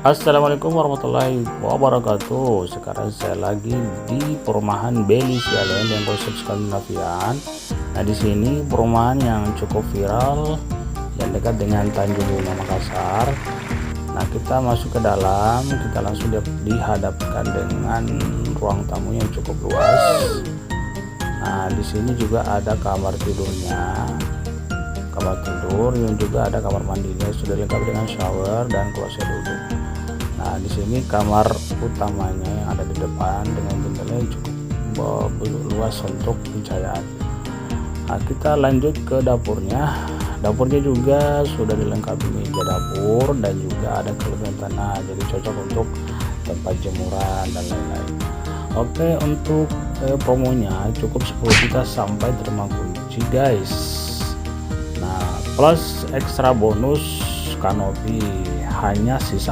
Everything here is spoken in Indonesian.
Assalamualaikum warahmatullahi wabarakatuh. Sekarang saya lagi di perumahan Beli Sialen yang konsep Skandinavian. Nah, di sini perumahan yang cukup viral yang dekat dengan Tanjung Bumi Makassar. Nah, kita masuk ke dalam, kita langsung dihadapkan dengan ruang tamu yang cukup luas. Nah, di sini juga ada kamar tidurnya, kamar tidur yang juga ada kamar mandinya, sudah lengkap dengan shower dan kloset duduk. Nah, di sini kamar utamanya yang ada di depan dengan jendelanya cukup luas untuk pencahayaan. Nah, kita lanjut ke dapurnya. Dapurnya juga sudah dilengkapi meja dapur dan juga ada kelebihan tanah, jadi cocok untuk tempat jemuran dan lain-lain. Oke, untuk promonya cukup 10 juta sampai terima kunci, guys. Nah, plus ekstra bonus kanopi hanya sisa